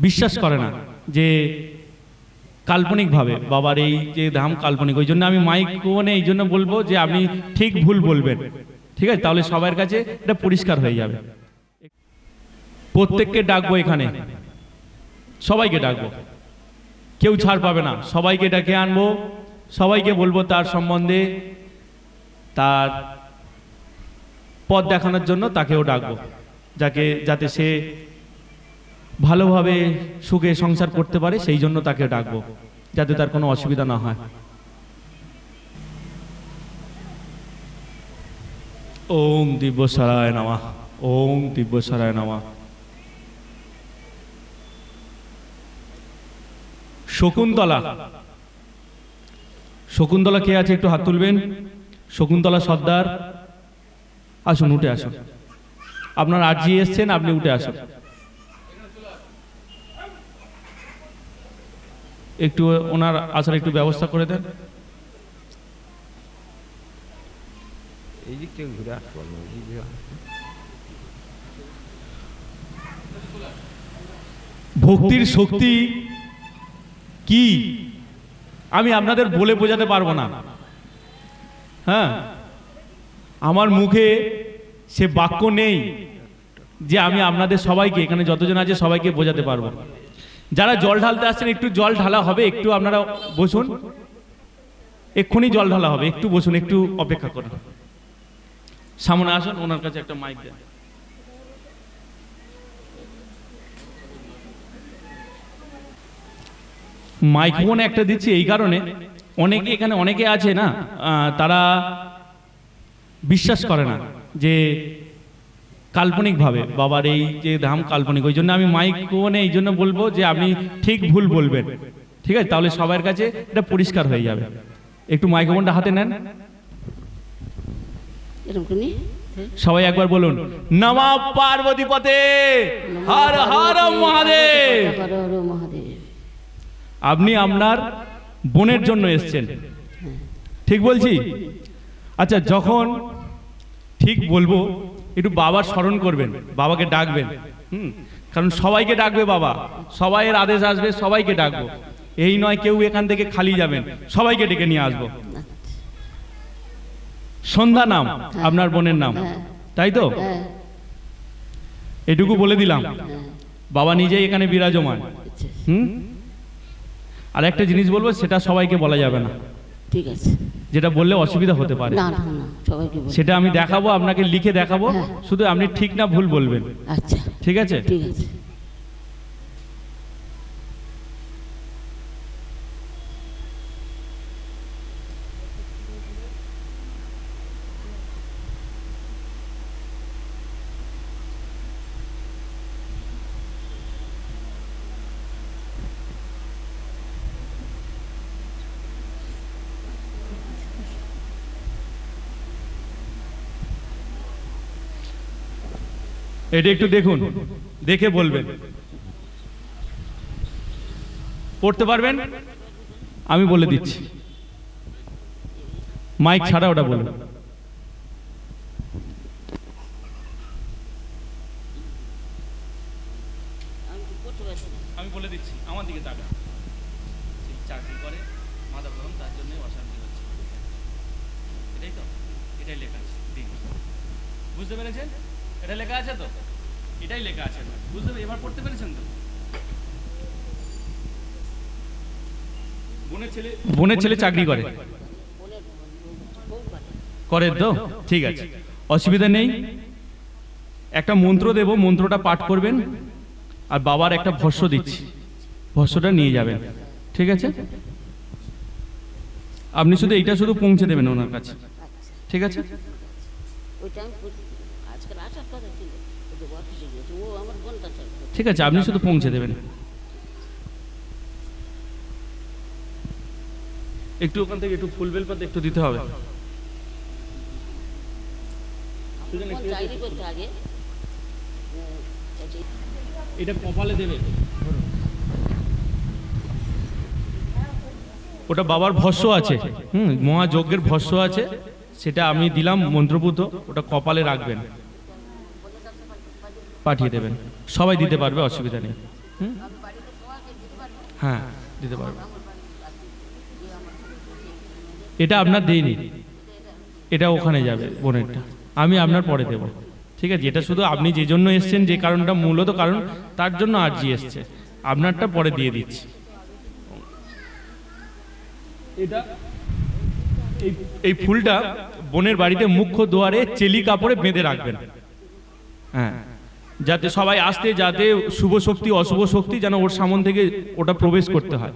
বিশ্বাস করে না যে কাল্পনিকভাবে বাবার এই যে ধাম কাল্পনিক। ওই জন্য আমি মাইক্রোফোনে এই জন্য বলবো যে আপনি ঠিক ভুল বলবেন, ঠিক আছে? তাহলে সবার কাছে এটা পরিষ্কার হয়ে যাবে। প্রত্যেককে ডাকবো, এখানে সবাইকে ডাকবো, কেউ ছাড় পাবে না। সবাইকে ডাকে আনবো, সবাইকে বলবো তার সম্বন্ধে, তার পথ দেখানোর জন্য তাকেও ডাকবো, যাতে সে ভালোভাবে সুখে সংসার করতে পারে, সেই জন্য তাকে ডাকবো, যাতে তার কোনো অসুবিধা না হয়। ওম দিব্যসারায় নমঃ, ওম দিব্যসারায় নমঃ। শকুন্তলা, শকুন্তলা কে আছে একটু হাত তুলবেন? শকুন্তলা সর্দার, আসুন, উঠে আসুন। আপনার আরজি এসছেন, আপনি উঠে আসুন। একটু ওনার আসার একটু ব্যবস্থা করে দেন। ভক্তির শক্তি কি আমি আপনাদের বলে বোঝাতে পারবো না। হ্যাঁ, আমার মুখে সে বাক্য নেই যে আমি আপনাদের সবাইকে, এখানে যতজন আছে সবাইকে বোঝাতে পারবো। যারা জল ঢালতে আসছেন, একটু জল ঢালা হবে, একটু আপনারা বসুন, এক্ষুনি জল ঢালা হবে, একটু বসুন, একটু অপেক্ষা করুন। সামনে আসুন, ওনার কাছে একটা মাইক দেন। মাইক্রোফোন একটা দিচ্ছি এই কারণে, অনেকে এখানে অনেকে আছে না, তারা বিশ্বাস করে না যে কাল্পনিকভাবে বাবার এই যে ধাম কাল্পনিক। ওই জন্য আমি মাইক্রোফোনে এই জন্য বলবো যে আপনি ঠিক ভুল বলবেন, ঠিক আছে? তাহলে সবার কাছে এটা পরিষ্কার হয়ে যাবে। একটু মাইক্রোফোনটা হাতে নেন, সবাই একবার বলুন, নমঃ পার্বতী পতে, হর হর মহাদেব। আপনি আপনার বোনের জন্য এসছেন, ঠিক বলছি? আচ্ছা, যখন ঠিক বলবো একটু বাবার স্মরণ করবেন, বাবাকে ডাকবেন। কারণ সবাইকে ডাকবে বাবা, সবাইয়ের আদেশ আসবে, সবাইকে ডাকবো। এই নয় কেউ এখান থেকে খালি যাবেন, সবাইকে ডেকে নিয়ে আসবো। সন্ধ্যা নাম আপনার বোনের নাম, তাই তো? এটুকু বলে দিলাম, বাবা নিজেই এখানে বিরাজমান। আর একটা জিনিস বলবো, সেটা সবাইকে বলা যাবে না, ঠিক আছে? যেটা বললে অসুবিধা হতে পারে, সেটা আমি দেখাবো, আপনাকে লিখে দেখাবো, শুধু আপনি ঠিক না ভুল বলবেন। আচ্ছা, ঠিক আছে? ঠিক আছে। এটা একটু দেখুন, দেখে বলবেন। পড়তে পারবেন? আমি বলে দিচ্ছি, মাইক ছাড়া ওটা বলুন। আমি বলে দিচ্ছি, আমার দিকে তাকান। চাকরি করে মাথা গরম, তার জন্য অশান্তি হচ্ছে, এটাই তো? এটাই লেখা আছে, বুঝতে পেরেছেন? এটা লেখা আছে তো? এটাই লেখা আছে, বুঝতে পেরেছেন? এবার পড়তে পেরেছেন তো? বোনের ছেলে চাকরি করে, করেন তো? ঠিক আছে, অসুবিধা নেই। একটা মন্ত্র দেব, মন্ত্রটা পাঠ করবেন, আর বাবার একটা ভস্য দিচ্ছি, ভস্যটা নিয়ে যাবেন, ঠিক আছে? আপনি শুধু এইটা শুধু পৌঁছে দেবেন ওনার কাছে, ঠিক আছে? ঠিক আছে, আপনি শুধু পৌঁছে দেবেন। একটু ওখান থেকে একটু ফুল বেলপাতা একটু দিতে হবে। এটা কপালে দেবে, ওটা বাবার ভস্য আছে, মহাযজ্ঞের ভস্য আছে, সেটা আমি দিলাম মন্ত্রপুত, ওটা কপালে রাখবেন, পাঠিয়ে দেবেন। সবাই দিতে পারবে, অসুবিধা নেই। হুম? হ্যাঁ দিতে পারবো। এটা আপনার দেইনি, এটা ওখানে যাবে বোনেরটা, আমি আপনার পরে দেব। ঠিক আছে, এটা শুধু আপনি যে জন্য এসছেন, যে কারণটা মূলত কারণ তার জন্য আর্জি এসছে, আপনারটা পরে দিয়ে দিচ্ছি। এটা এই ফুলটা বোনের বাড়িতে মুখ্য দুয়ারে চেলি কাপড়ে বেঁধে রাখবেন। হ্যাঁ, যাতে সবাই আসতে, যাতে শুভ শক্তি অশুভ শক্তি যেন ওর সামন থেকে ওটা প্রবেশ করতে হয়।